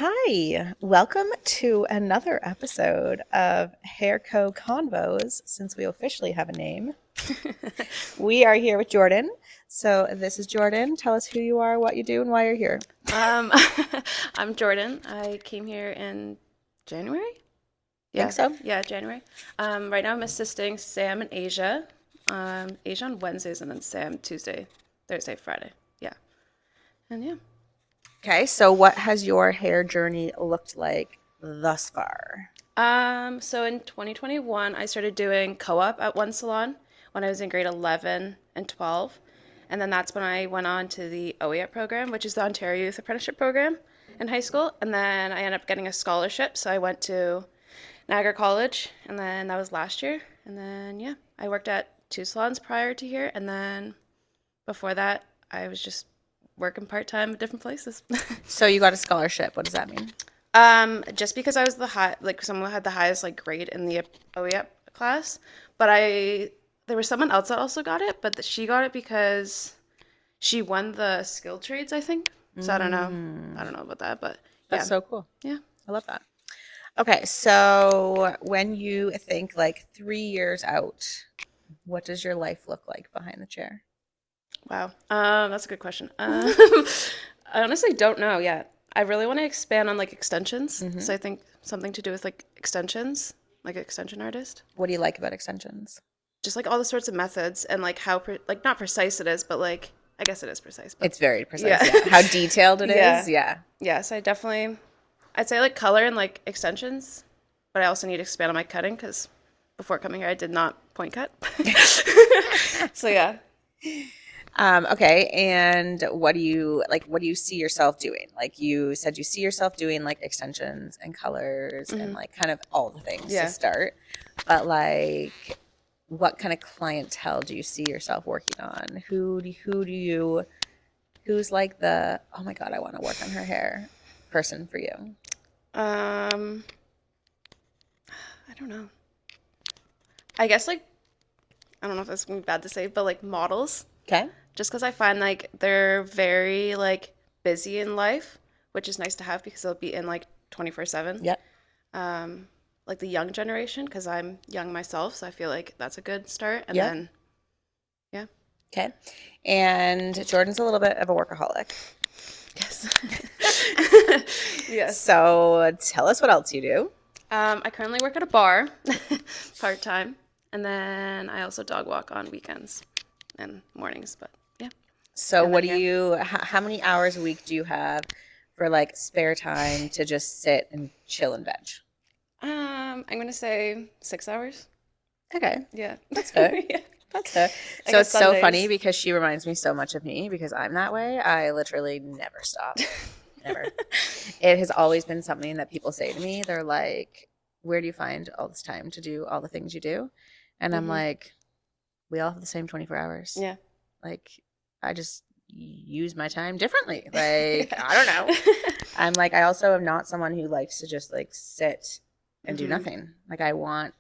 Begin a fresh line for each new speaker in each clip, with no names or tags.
Hi, welcome to another episode of Hairco Convos, since we officially have a name. We are here with Jordyn. So this is Jordyn. Tell us who you are, what you do, and why you're here.
Um, I'm Jordan. I came here in January.
Think
Yeah,
so?
yeah, January. Right now I'm assisting Sam and Asia. Asia on Wednesdays and then Sam Tuesday, Thursday, Friday. Yeah, and yeah.
Okay, so what has your hair journey looked like thus far?
So in 2021, I started doing co-op at one salon when I was in grade 11 and 12. And then that's when I went on to the OEAP program, which is the Ontario Youth Apprenticeship Program in high school. And then I ended up getting a scholarship. So I went to Niagara College, and then that was last year. And then, yeah, I worked at two salons prior to here. And then before that, I was just working part time at different places.
So you got a scholarship. What does that mean?
Just because I was the high, like someone who had the highest like grade in the OEP class, but there was someone else that also got it, but she got it because she won the skill trades, I think. So I don't know about that, but
That's
yeah,
so cool.
yeah.
I love that. Okay, so when you think like 3 years out, what does your life look like behind the chair?
Wow, that's a good question. I honestly don't know yet. I really want to expand on like extensions,
Hmm.
so I think something to do with like extensions, like extension artist.
What do you like about extensions?
Just like all the sorts of methods and like how like not precise it is, but like I guess it is precise, but
It's very precise,
yeah.
yeah. How detailed it is,
Yeah.
yeah.
Yes, I'd say like color and like extensions, but I also need to expand on my cutting because before coming here I did not point cut. So yeah.
Okay, and what do you like? What do you see yourself doing? Like you said, you see yourself doing like extensions and colors and
Hmm.
like kind of all the things to
Yeah.
start. But like, what kind of clientele do you see yourself working on? Who's like the oh my God, I want to work on her hair person for you?
Um, I don't know. I guess like I don't know if that's gonna be bad to say, but like models,
Okay.
just because I find like they're very like busy in life, which is nice to have because they'll be in like 24/7.
Yep.
um, like the young generation because I'm young myself, so I feel like that's a good start. And
Yep.
then, yeah,
Okay. And Jordan's a little bit of a workaholic.
yes, yes.
So tell us what else you do.
I currently work at a bar part time, and then I also dog walk on weekends and mornings. But yeah,
So
and then
what do
here,
you, how many hours a week do you have for like spare time to just sit and chill and veg?
I'm gonna say 6 hours.
Okay.
Yeah,
That's fair.
yeah.
That's fair.
I
So
guess
it's so funny
Sundays.
because she reminds me so much of me because I'm that way. I literally never stop. Never. It has always been something that people say to me. They're like, where do you find all this time to do all the things you do? And I'm
Hmm.
like, we all have the same 24 hours.
Yeah.
Like, I just use my time differently. Like,
Yeah.
I don't know. I'm like, I also am not someone who likes to just like sit and do
Hmm.
nothing. Like, I want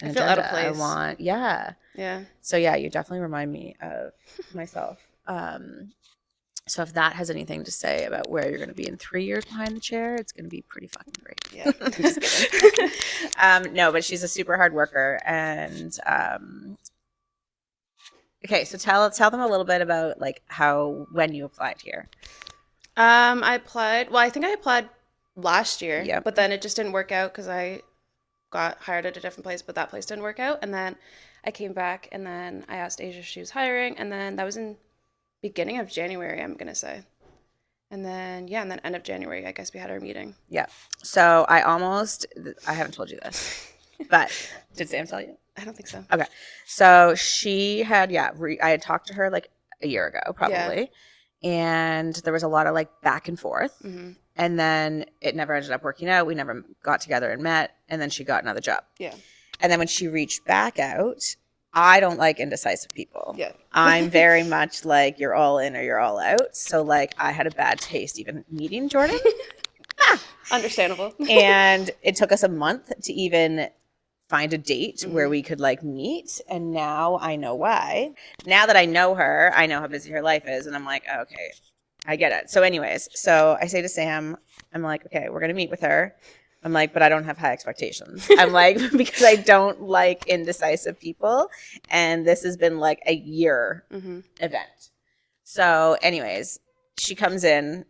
I
an
feel out of
agenda. I
place.
want, yeah.
Yeah.
So, yeah, you definitely remind me of myself. So, if that has anything to say about where you're going to be in 3 years behind the chair, it's going to be pretty fucking great.
Yeah.
I'm just kidding. No, but she's a super hard worker. And okay, so tell them a little bit about like how when you applied here.
I applied. Well, I think I applied last year,
Yep.
but then it just didn't work out because I got hired at a different place, but that place didn't work out. And then I came back, and then I asked Asia if she was hiring, and then that was in beginning of January, I'm gonna say. And then yeah, and then end of January, I guess we had our meeting.
Yeah. So I haven't told you this, but did Sam tell you?
I don't think so.
Okay. So she had, I had talked to her like a year ago,
Yeah.
probably. And there was a lot of like back and forth.
Hmm.
And then it never ended up working out. We never got together and met. And then she got another job.
Yeah.
And then when she reached back out, I don't like indecisive people.
Yeah.
I'm very much like you're all in or you're all out. So like I had a bad taste even meeting Jordyn.
Understandable.
And it took us a month to even find a date where
Hmm.
we could like meet. And now I know why. Now that I know her, I know how busy her life is. And I'm like, okay, I get it. So anyways, so I say to Sam, I'm like, okay, we're going to meet with her. I'm like, but I don't have high expectations. I'm like, because I don't like indecisive people. And this has been like a year event. So anyways, she comes in.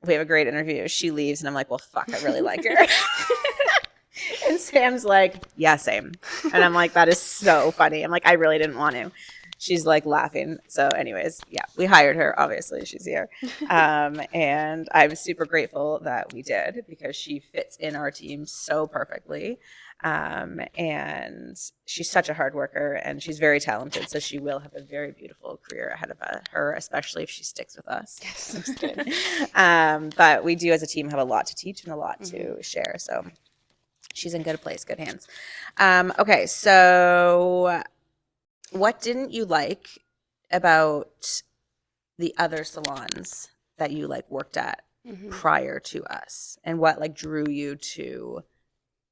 We have a great interview. She leaves and I'm like, well, fuck, I really like her. And Sam's like, yeah, same. And I'm like, that is so funny. I'm like, I really didn't want to. She's like laughing. So, anyways, yeah, we hired her. Obviously, she's here. And I'm super grateful that we did because she fits in our team so perfectly. And she's such a hard worker and she's very talented. So, she will have a very beautiful career ahead of her, especially if she sticks with us.
Yes.
I'm just kidding. But we do, as a team, have a lot to teach and a lot to share. So, she's in good place, good hands. Okay, so what didn't you like about the other salons that you like worked at prior to us, and what like drew you to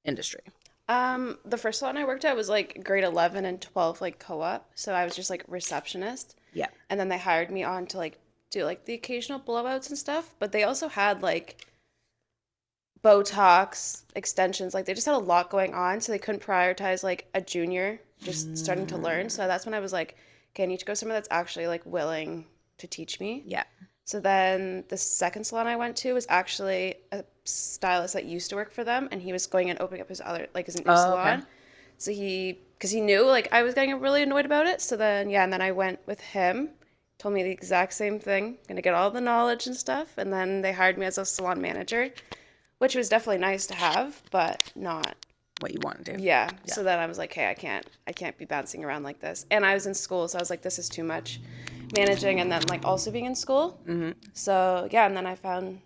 industry?
The first salon I worked at was like grade 11 and 12, like co-op. So I was just like receptionist.
Yeah.
And then they hired me on to like do like the occasional blowouts and stuff. But they also had like Botox, extensions. Like they just had a lot going on. So they couldn't prioritize like a junior just starting to learn. So that's when I was like, okay, I need to go somewhere that's actually like willing to teach me.
Yeah.
So then the second salon I went to was actually a stylist that used to work for them, and he was going and opening up his other like his new salon.
Okay.
So because he knew like I was getting really annoyed about it. So then and then I went with him. Told me the exact same thing. Gonna get all the knowledge and stuff, and then they hired me as a salon manager, which was definitely nice to have, but not
What you want to do.
yeah. So then I was like, hey, I can't be bouncing around like this. And I was in school, so I was like, this is too much managing and then like also being in school. So yeah, and then I found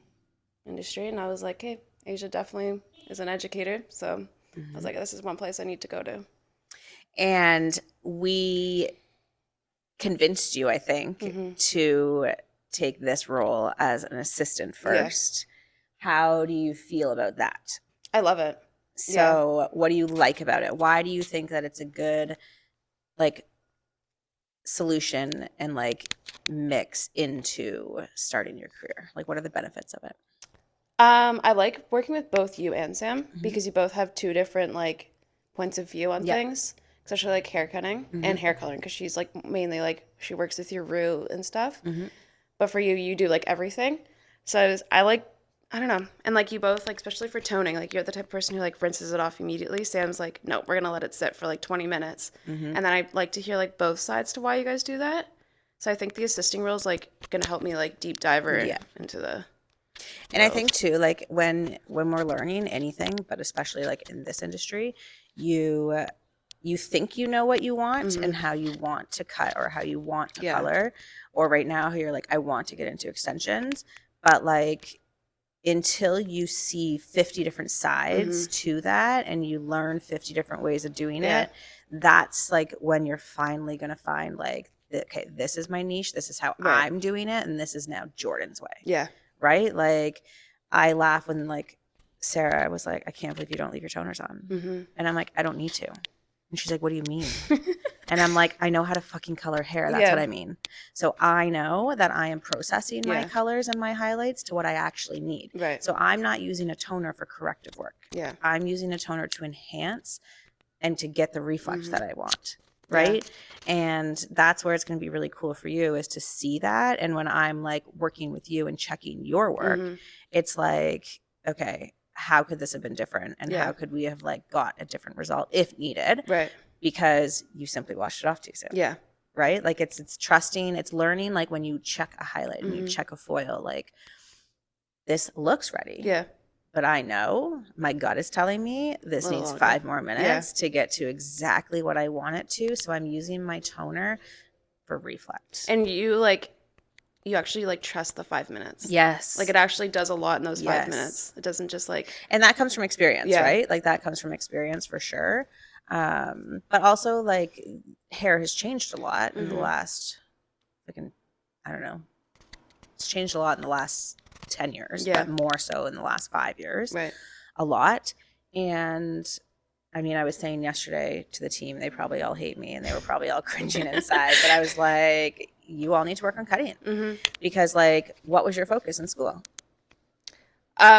industry and I was like, hey, Asia definitely is an educator. So I was like, this is one place I need to go to.
And we convinced you, I think, to take this role as an assistant first. How do you feel about that?
I love it.
So what do you like about it? Why do you think that it's a good like solution and like mix into starting your career? Like what are the benefits of it?
I like working with both you and Sam because you both have two different like points of view on things, especially like hair cutting and hair coloring because she's like mainly like she works with your roux and stuff. But for you, you do like everything. So I like I don't know. And like you both, like especially for toning, like you're the type of person who like rinses it off immediately. Sam's like, no, we're gonna let it sit for like 20 minutes. And then I like to hear like both sides to why you guys do that. So I think the assisting role is like gonna help me like deep dive into the
And I think too, like when we're learning anything, but especially like in this industry, you think you know what you want and how you want to cut or how you want to color. Or right now you're like, I want to get into extensions, but like until you see 50 different sides to that and you learn 50 different ways of doing it, that's like when you're finally going to find like, okay, this is my niche. This is how I'm doing it. And this is now Jordyn's way.
Yeah.
Right? Like I laugh when like Sarah was like, I can't believe you don't leave your toners on. And I'm like, I don't need to. And she's like, what do you mean? And I'm like, I know how to fucking color hair. That's what I mean. So I know that I am processing my colors and my highlights to what I actually need.
Right.
So I'm not using a toner for corrective work.
Yeah.
I'm using a toner to enhance and to get the reflex that I want. Right. And that's where it's going to be really cool for you is to see that. And when I'm like working with you and checking your work, it's like, okay, how could this have been different? And how could we have like got a different result if needed?
Right.
Because you simply washed it off too soon.
Yeah.
Right? Like it's trusting, it's learning. Like when you check a highlight and you check a foil, like this looks ready.
Yeah.
But I know my gut is telling me this needs longer. 5 more minutes to get to exactly what I want it to. So I'm using my toner for reflex.
And you actually like trust the 5 minutes.
Yes.
Like it actually does a lot in those 5 minutes. It doesn't just like.
And that comes from experience, right? Like that comes from experience for sure. But also like hair has changed a lot in the last, I don't know. It's changed a lot in the last 10 years, but more so in the last 5 years.
Right.
A lot. And I mean, I was saying yesterday to the team, they probably all hate me and they were probably all cringing inside, but I was like, you all need to work on cutting because, like, what was your focus in school?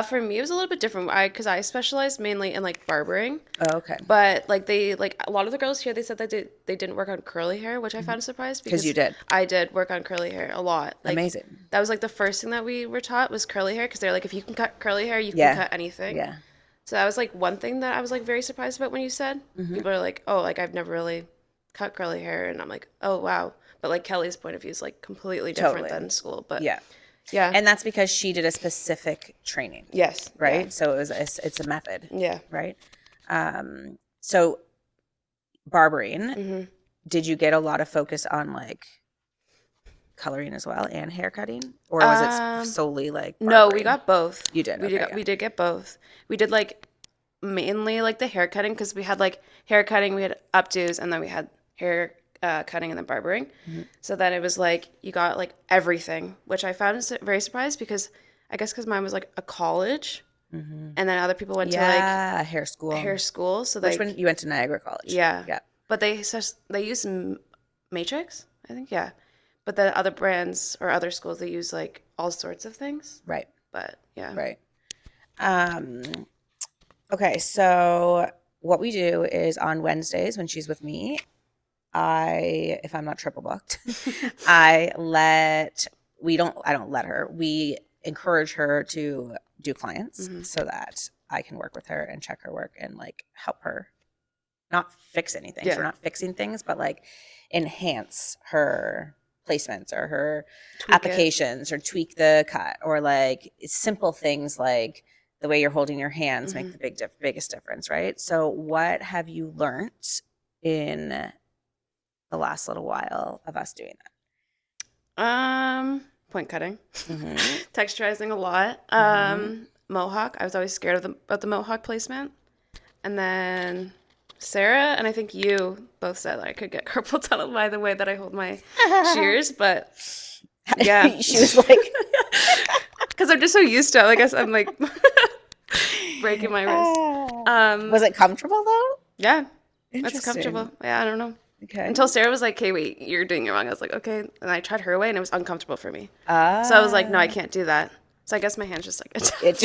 For me, it was a little bit different. Because I specialized mainly in like barbering,
Oh, okay.
but like a lot of the girls here, they said that they didn't work on curly hair, which I found a surprise
Because you
because
did.
I did work on curly hair a lot. Like
Amazing.
that was like the first thing that we were taught was curly hair because they're like, if you can cut curly hair, you can
Yeah.
cut anything.
Yeah.
So that was like one thing that I was like very surprised about when you said. People are like, oh, like I've never really cut curly hair, and I'm like, oh wow. But like Kelly's point of view is like completely different
Totally.
than school. But
Yeah.
yeah,
And that's because she did a specific training,
yes,
right? So it's a method,
yeah,
right? So barbering,
hmm
did you get a lot of focus on like coloring as well and hair cutting, or was it solely like
No, we
barbering?
got both.
You did. Okay. Yeah.
We did get both. We did like mainly like the hair cutting because we had like hair cutting, we had updos, and then we had hair cutting and then barbering. So then it was like you got like everything, which I found very surprised because I guess because mine was like a college, and then other people went to like
Yeah, hair school.
hair school. So
Which
like
one? You went to Niagara College.
yeah,
Yeah.
but they use Matrix, I think, yeah. But the other brands or other schools they use like all sorts of things.
Right.
But yeah.
Right. Um, okay, so what we do is on Wednesdays when she's with me, if I'm not triple booked, I don't let her. We encourage her to do clients so that I can work with her and check her work and like help her not fix anything. So
Yeah.
we're not fixing things, but like enhance her placements or her applications or tweak the cut or like simple things like the way you're holding your hands make the biggest difference, right? So what have you learned in the last little while of us doing
Point cutting,
that?
texturizing a lot. Mohawk. I was always scared about the mohawk placement, and then Sarah and I think you both said that I could get carpal tunnel by the way that I hold my shears, but yeah,
She was like,
because I'm just so used to it. I guess I'm like breaking my wrist.
Was it comfortable though?
Yeah, that's
Interesting.
comfortable. Yeah, I don't know.
Okay.
Until Sarah was like, "Okay, wait, you're doing it wrong." I was like, "Okay," and I tried her way, and it was uncomfortable for me. So I was like, "No, I can't do that." So I guess my hand's just like
It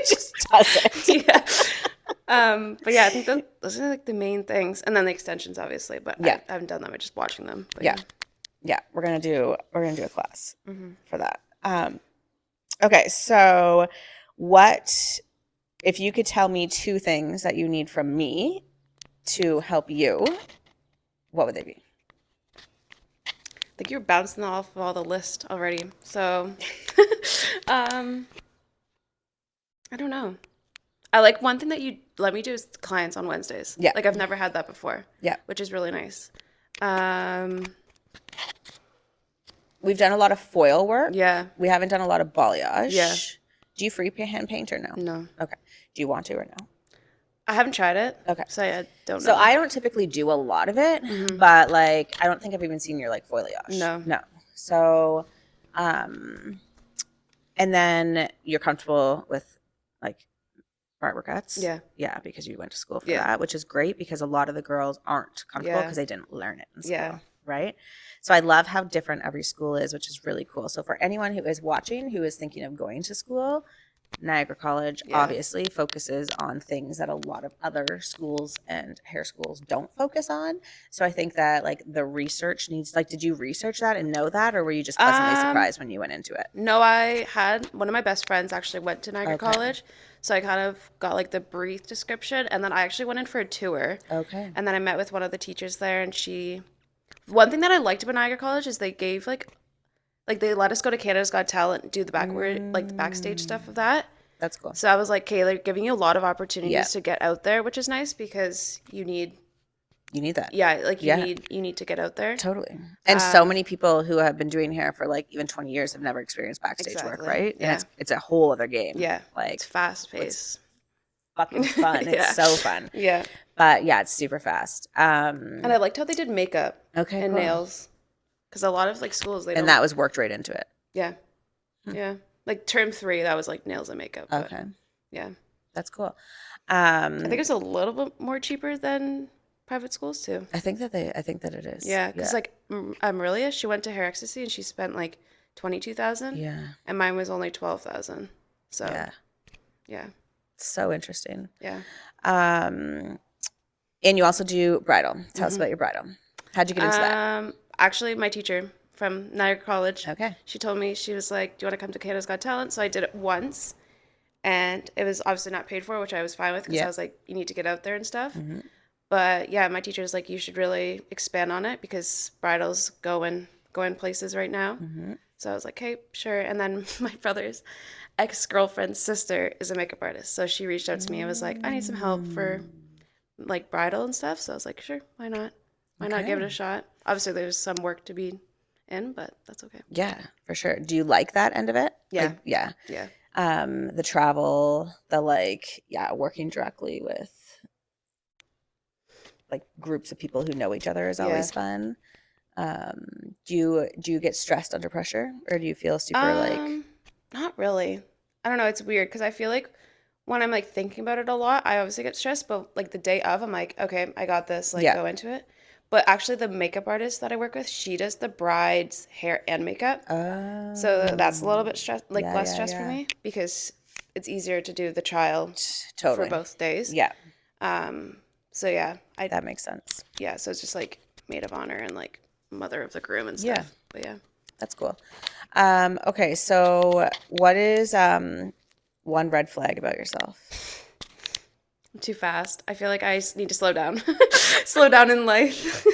just doesn't.
yeah. But yeah, I think those are like the main things, and then the extensions, obviously. But
Yeah.
I haven't done them. I'm just watching them. But
Yeah, we're gonna do a class for that. Okay, so what if you could tell me two things that you need from me to help you? What would they be?
I think you're bouncing off of all the list already. So, I don't know. I like one thing that you let me do is clients on Wednesdays.
Yeah.
Like I've never had that before.
Yeah.
Which is really nice.
We've done a lot of foil work.
Yeah.
We haven't done a lot of balayage.
Yeah.
Do you hand paint or no?
No.
Okay. Do you want to or no?
I haven't tried it.
Okay.
So I don't know.
So I don't typically do a lot of it, but like I don't think I've even seen your like foliage.
No.
No. So, and then you're comfortable with like barber cuts.
Yeah.
Yeah, because you went to school for
Yeah.
that, which is great because a lot of the girls aren't comfortable
Yeah.
because they didn't learn it in school.
Yeah.
Right. So I love how different every school is, which is really cool. So for anyone who is watching, who is thinking of going to school, Niagara College obviously focuses on things that a lot of other schools and hair schools don't focus on. So I think that like the research needs, like, did you research that and know that, or were you just pleasantly surprised when you went into it?
No, I had one of my best friends actually went to Niagara
Okay.
College. So I kind of got like the brief description, and then I actually went in for a tour.
Okay.
And then I met with one of the teachers there, and one thing that I liked about Niagara College is they gave like they let us go to Canada's Got Talent and do the the backstage stuff of that.
That's cool.
So I was like, okay, they're giving you a lot of opportunities
Yeah.
to get out there, which is nice because you need
that.
yeah, like
Yeah.
you need to get out there.
Totally. And so many people who have been doing hair for like even 20 years have never experienced backstage work,
Exactly.
right?
Yeah.
And it's a whole other game.
Yeah.
Like
It's fast paced.
fucking fun.
Yeah.
It's so fun.
Yeah.
But yeah, it's super fast.
And I liked how they did makeup
Okay,
and
cool.
nails. Because a lot of like schools they don't.
And that was worked right into it.
Yeah. Yeah. Like term 3, that was like nails and makeup. But,
Okay.
yeah.
That's cool.
I think it's a little bit more cheaper than private schools too.
I think that it is.
Yeah, because
Yeah.
like Marilia, she went to Hair Ecstasy and she spent like 22,000,
Yeah.
and mine was only 12,000. So
Yeah.
yeah,
So interesting.
yeah.
Um, and you also do bridal. Tell us
hmm
about your bridal. How'd you get into that?
Actually, my teacher from Niagara College,
Okay.
she told me, she was like, "Do you want to come to Canada's Got Talent?" So I did it once, and it was obviously not paid for, which I was fine with because I
Yeah.
was like, "You need to get out there and stuff."
Hmm.
But yeah, my teacher was like, "You should really expand on it because bridals going places right now."
Hmm.
So I was like, "Okay, sure." And then my brother's ex-girlfriend's sister is a makeup artist, so she reached out to me and was like, "I need some help for
Mm.
like bridal and stuff." So I was like, "Sure, why not? Why not give it a
Okay.
shot?" Obviously, there's some work to be in, but that's okay.
Yeah, for sure. Do you like that end of it?
Yeah,
Like, yeah.
yeah,
The travel, the like, yeah, working directly with like groups of people who know each other is
yeah.
always fun. Do you get stressed under pressure or do you feel super like,
Um, Not really. I don't know. It's weird because I feel like when I'm like thinking about it a lot, I obviously get stressed, but like the day of, I'm like, okay, I got this, like
yeah.
go into it. But actually, the makeup artist that I work with, she does the bride's hair and makeup. So that's a little
Oh,
bit like
yeah,
less
yeah,
stress for
yeah.
me because it's easier to do the trial for
Totally.
both days.
Yeah,
Um, so yeah,
that makes sense.
yeah, so it's just like maid of honor and like mother of the groom and
Yeah,
stuff. But yeah.
that's cool. Okay, so what is one red flag about yourself?
Too fast. I feel like I need to slow down. Slow down in life.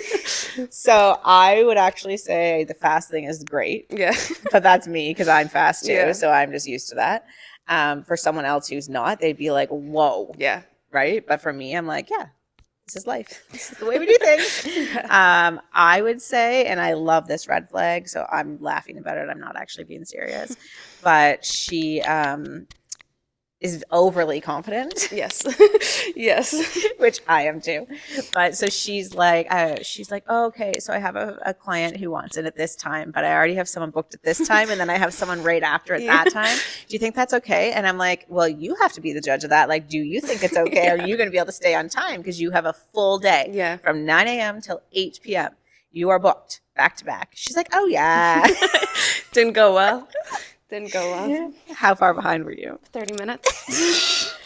So I would actually say the fast thing is great,
Yeah.
but that's me because I'm fast too,
Yeah.
so I'm just used to that. For someone else who's not, they'd be like, "Whoa,"
Yeah.
right? But for me, I'm like, "Yeah, this is life. This is the way we do things."
Yeah.
I would say, and I love this red flag, so I'm laughing about it. I'm not actually being serious, but she is overly confident.
Yes. Yes.
Which I am too. But so she's like, oh, okay, so I have a client who wants it at this time, but I already have someone booked at this time, and then I have someone right after at
Yeah.
that time. Do you think that's okay? And I'm like, well, you have to be the judge of that. Like, do you think it's okay? Are
Yeah.
you going to be able to stay on time because you have a full day
Yeah.
from 9 a.m. till 8 p.m. You are booked back to back. She's like, oh yeah.
Didn't go well. Didn't go well.
How far behind were you?
30 minutes.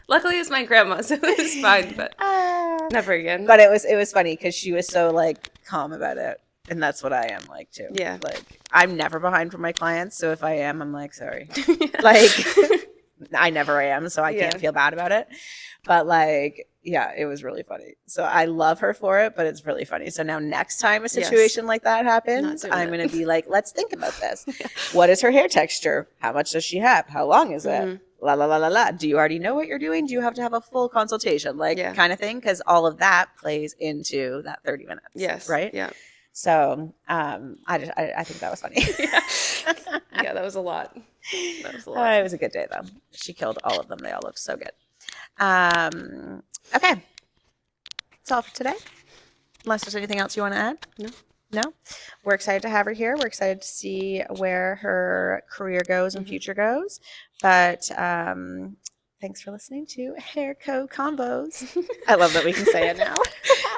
Luckily, it's my grandma, so it was fine, but
Ah.
never again.
But it was funny because she was so like calm about it, and that's what I am like too.
Yeah.
Like I'm never behind for my clients, so if I am, I'm like sorry.
Yeah.
Like I never am, so I
Yeah.
can't feel bad about it. But like, yeah, it was really funny. So I love her for it, but it's really funny. So now next time a
Yes.
situation like that
Not
happens,
doing
I'm
it.
gonna be like, let's think about this.
Yeah.
What is her hair texture? How much does she have? How long is it?
Mhm.
La la la la la. Do you already know what you're doing? Do you have to have a full consultation? Like
Yeah.
kind of thing? Because all of that plays into that 30 minutes.
Yes.
Right?
Yeah.
So I think that was funny.
Yeah. Yeah, that was a lot. That was a lot.
It was a good day though. She killed all of them. They all looked so good. Okay. That's all for today. Unless there's anything else you want to add?
No.
No? We're excited to have her here. We're excited to see where her career goes and future goes. But thanks for listening to Hair Co Combos. I love that we can say it now.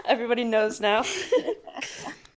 Everybody knows now.